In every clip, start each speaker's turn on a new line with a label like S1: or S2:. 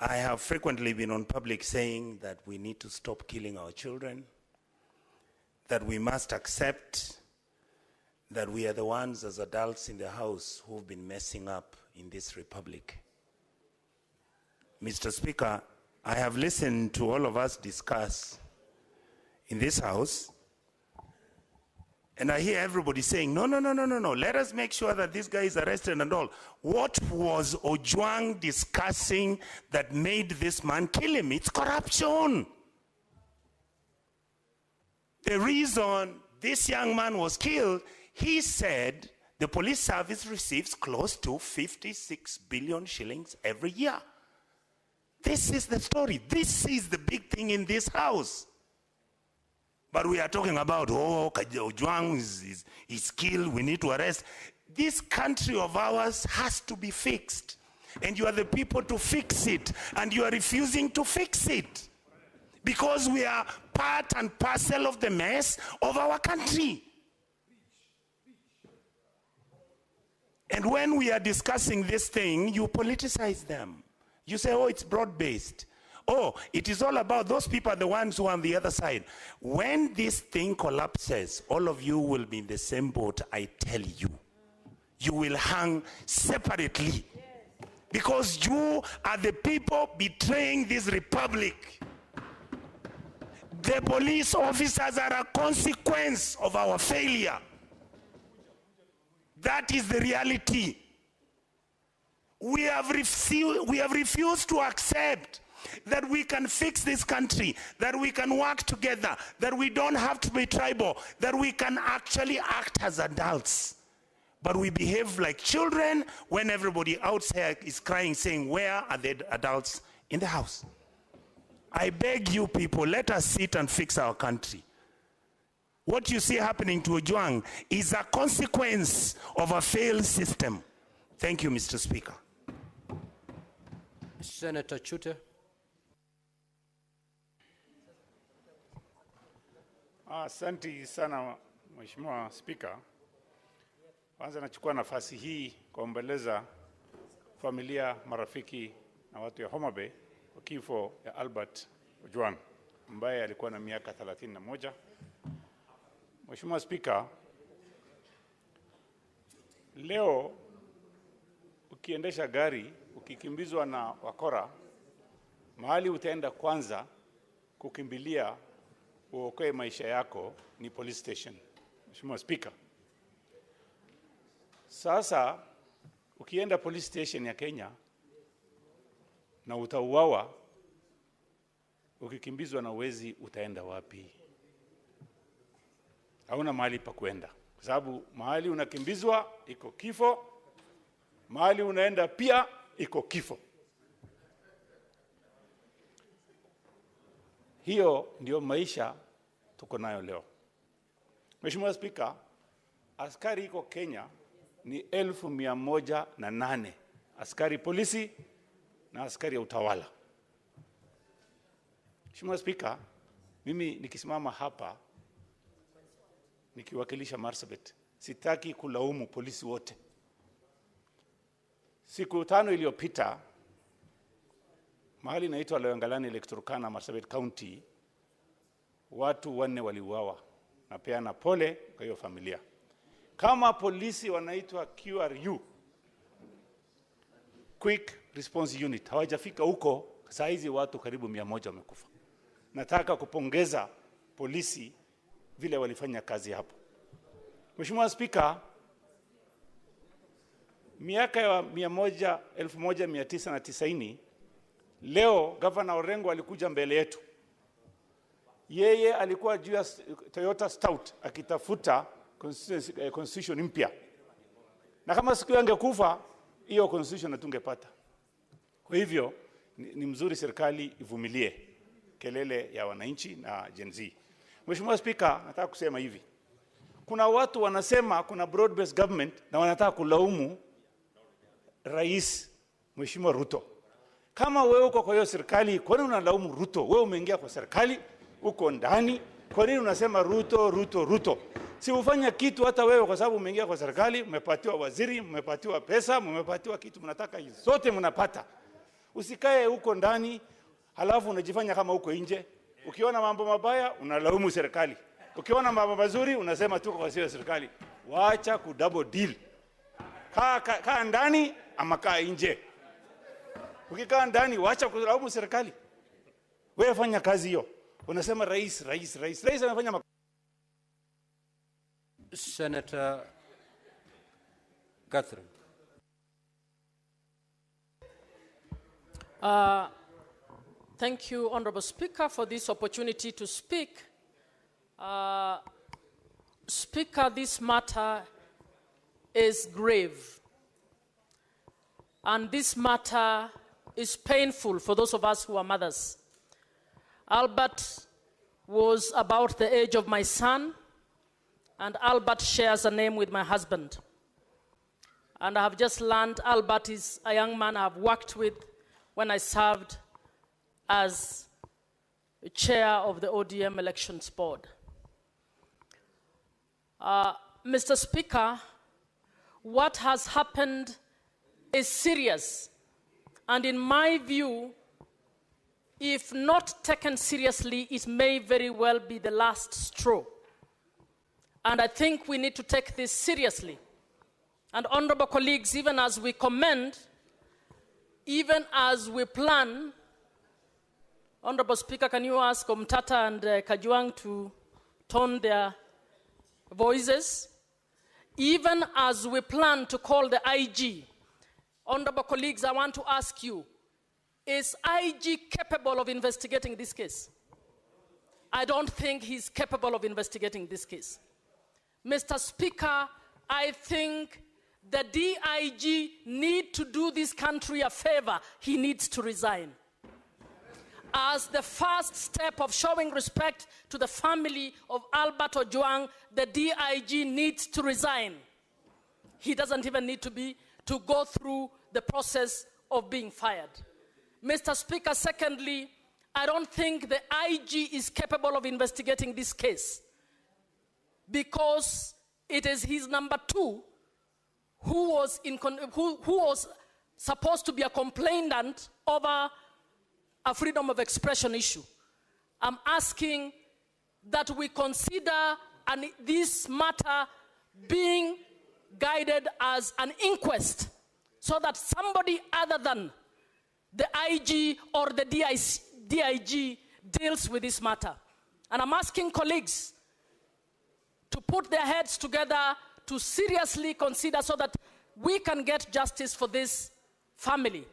S1: I have frequently been on public saying that we need to stop killing our children, that we must accept that we are the ones as adults in the house who've been messing up in this republic. Mr. Speaker, I have listened to all of us discuss in this house, and I hear everybody saying, no, let us make sure that this guy is arrested and all. What was Ojwang discussing that made this man kill him? It's corruption. The reason this young man was killed, he said the police service receives close to 56 billion shillings every year. This is the story. This is the big thing in this house. But we are talking about, Ojwang is killed, we need to arrest. This country of ours has to be fixed. And you are the people to fix it. And you are refusing to fix it. Because we are part and parcel of the mess of our country. And when we are discussing this thing, you politicize them. You say, oh, it's broad-based. Oh, it is all about those people are the ones who are on the other side. When this thing collapses, all of you will be in the same boat, I tell you. You will hang separately. Because you are the people betraying this republic. The police officers are a consequence of our failure. That is the reality. We have refused to accept that we can fix this country, that we can work together, that we don't have to be tribal, that we can actually act as adults. But we behave like children when everybody outside is crying, saying, where are the adults in the house? I beg you people, let us sit and fix our country. What you see happening to Ojwang is a consequence of a failed system. Thank you, Mr. Speaker.
S2: Senator Chute.
S3: Asante sana Mheshimiwa Speaker. Kwanza nachukua nafasi hii kuomboleza familia, marafiki na watu ya Homa Bay kwa kifo ya Albert Ojwang ambaye alikuwa na miaka 31. Mheshimiwa Speaker, leo ukiendesha gari ukikimbizwa na wakora, mahali utaenda kwanza kukimbilia uokoe maisha yako ni police station. Mheshimiwa Speaker, sasa ukienda police station ya Kenya na utauawa, ukikimbizwa na wezi utaenda wapi? Hauna mahali pa kwenda, kwa sababu mahali unakimbizwa iko kifo, mahali unaenda pia iko kifo. Hiyo ndio maisha tuko nayo leo. Mheshimiwa Speaker, askari iko Kenya ni 1108 askari polisi na askari ya utawala. Mheshimiwa Speaker, mimi nikisimama hapa nikiwakilisha Marsabit, sitaki kulaumu polisi wote. Siku 5 iliyopita mahali inaitwa Loyangalani Electorokana, Marsabit County, watu 4 waliuawa. Napeana pole kwa hiyo familia. Kama polisi wanaitwa QRU, Quick Response Unit, hawajafika huko, saa hizi watu karibu 100 wamekufa. Nataka kupongeza polisi vile walifanya kazi hapo. Mheshimiwa Speaker, miaka ya 1990 leo Governor Orengo alikuja mbele yetu. Yeye alikuwa juu ya Toyota Stout akitafuta constitution mpya. Na kama siku angekufa, hiyo constitution hatungepata. Kwa hivyo ni mzuri serikali ivumilie kelele ya wananchi na Gen Z. Mheshimiwa Speaker, nataka kusema hivi. Kuna watu wanasema kuna broad based government na wanataka kulaumu Rais Mheshimiwa Ruto. Kama wewe uko kwa hiyo serikali, kwa nini unalaumu Ruto? Wewe umeingia kwa serikali, uko ndani, kwa nini unasema Ruto? Si ufanya kitu hata wewe, kwa sababu umeingia kwa serikali, umepatiwa waziri, umepatiwa pesa, umepatiwa kitu mnataka, zote mnapata. Usikae huko ndani, halafu unajifanya kama huko nje. Ukiona mambo mabaya, unalaumu serikali. Ukiona mambo mazuri, unasema tuko kwa serikali. Waacha ku double deal. Kaa ndani ama kaa nje. Ukikaa ndani, waacha kulaumu serikali. Wewe fanya kazi hiyo. Unasema rais anafanya
S2: Senator Catherine.
S4: Thank you, Honorable Speaker, for this opportunity to speak. Speaker, this matter is grave. And this matter is painful for those of us who are mothers. Albert was about the age of my son, and Albert shares a name with my husband. And I have just learned Albert is a young man I have worked with when I served as chair of the ODM Elections Board. Mr. Speaker, what has happened is serious. And in my view, if not taken seriously, it may very well be the last straw. And I think we need to take this seriously. And honorable colleagues, even as we commend, even as we plan, Honorable Speaker, can you ask Omtata and Ojwang to tone their voices? Even as we plan to call the IG, honorable colleagues, I want to ask you, is IG capable of investigating this case? I don't think he's capable of investigating this case. Mr. Speaker, I think the DIG need to do this country a favor. He needs to resign. As the first step of showing respect to the family of Albert Ojwang, the DIG needs to resign. He doesn't even need to go through the process of being fired. Mr. Speaker, secondly, I don't think the IG is capable of investigating this case because it is his number two who was supposed to be a complainant over a freedom of expression issue. I'm asking that we consider this matter being guided as an inquest so that somebody other than the IG or the DIG deals with this matter. And I'm asking colleagues to put their heads together to seriously consider so that we can get justice for this family.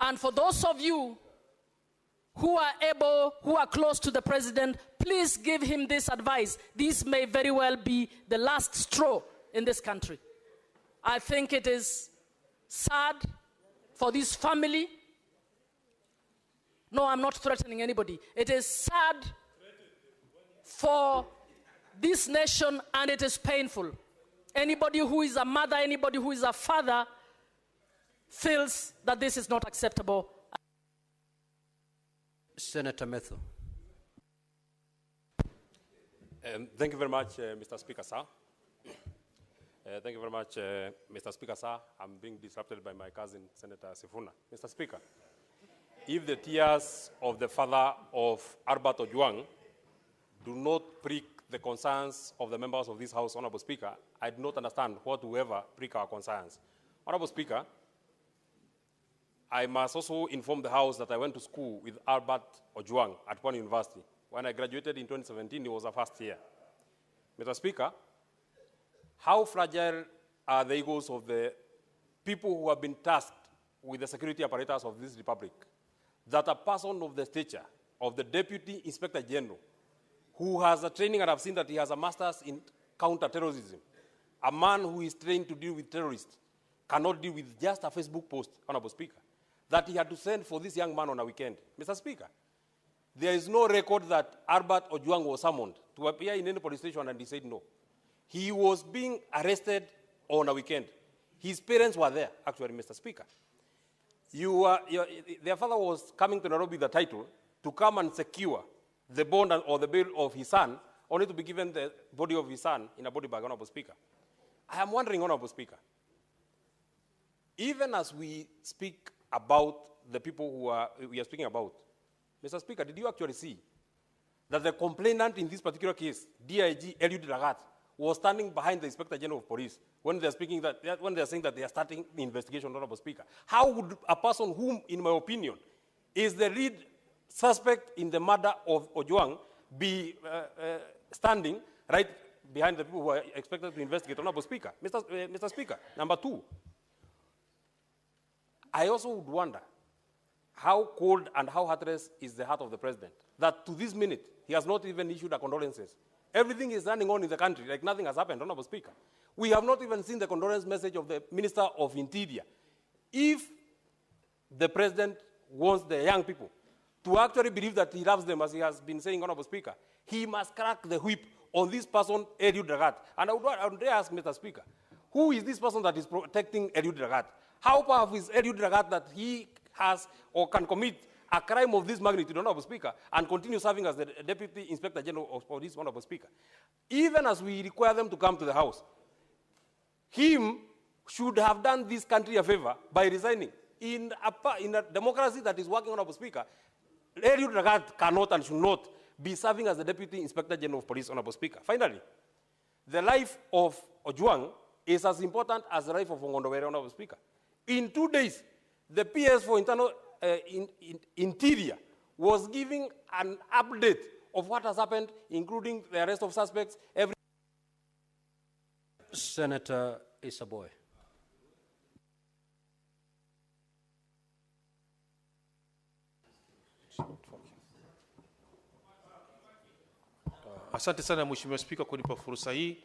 S4: And for those of you who are close to the president, please give him this advice. This may very well be the last straw in this country. I think it is sad for this family. No, I'm not threatening anybody. It is sad for this nation, and it is painful. Anybody who is a mother, anybody who is a father feels that this is not acceptable.
S2: Senator Methu.
S5: Thank you very much, Mr. Speaker, sir. Thank you very much, Mr. Speaker, sir. I'm being disrupted by my cousin, Senator Sifuna. Mr. Speaker, if the tears of the father of Albert Ojwang do not prick the concerns of the members of this House, Honorable Speaker, I do not understand what will ever prick our concerns. Honorable Speaker, I must also inform the House that I went to school with Albert Ojwang at one university. When I graduated in 2017, it was a first year. Mr. Speaker, how fragile are the egos of the people who have been tasked with the security apparatus of this republic, that a person of the stature of the Deputy Inspector General, who has a training, and I've seen that he has a master's in counter-terrorism, a man who is trained to deal with terrorists, cannot deal with just a Facebook post, Honorable Speaker, that he had to send for this young man on a weekend. Mr. Speaker, there is no record that Albert Ojwang was summoned to appear in any police station and he said no. He was being arrested on a weekend. His parents were there, actually, Mr. Speaker. Their father was coming to Nairobi with the title to come and secure the bond or the bail of his son, only to be given the body of his son in a body bag, Honorable Speaker. I am wondering, Honorable Speaker, even as we speak about the people who we are speaking about. Mr. Speaker, did you actually see that the complainant in this particular case, DIG Eliud Lagat, was standing behind the Inspector General of Police when they're saying that they are starting the investigation, Honorable Speaker? How would a person whom, in my opinion, is the lead suspect in the murder of Ojwang be standing right behind the people who are expected to investigate, Honorable Speaker? Mr. Speaker, number two, I also would wonder how cold and how heartless is the heart of the president, that to this minute, he has not even issued a condolences. Everything is running on in the country like nothing has happened, Honorable Speaker. We have not even seen the condolence message of the Minister of Interior. If the president wants the young people to actually believe that he loves them, as he has been saying, Honorable Speaker, he must crack the whip on this person, Eliud Lagat. And I would ask, Mr. Speaker, who is this person that is protecting Eliud Lagat? How powerful is Eliud Lagat that he has or can commit a crime of this magnitude, Honorable Speaker, and continue serving as the Deputy Inspector General of Police, Honorable Speaker? Even as we require them to come to the House, him should have done this country a favor by resigning. In a democracy that is working, Honorable Speaker, Eliud Lagat cannot and should not be serving as the Deputy Inspector General of Police, Honorable Speaker. Finally, the life of Ojwang is as important as the life of Ongondowere, Honorable Speaker. In 2 days, the PS for Internal Interior was giving an update of what has happened, including the arrest of suspects.
S2: Senator Isaboy.
S6: Asante sana Mheshimiwa Spika kunipa fursa hii.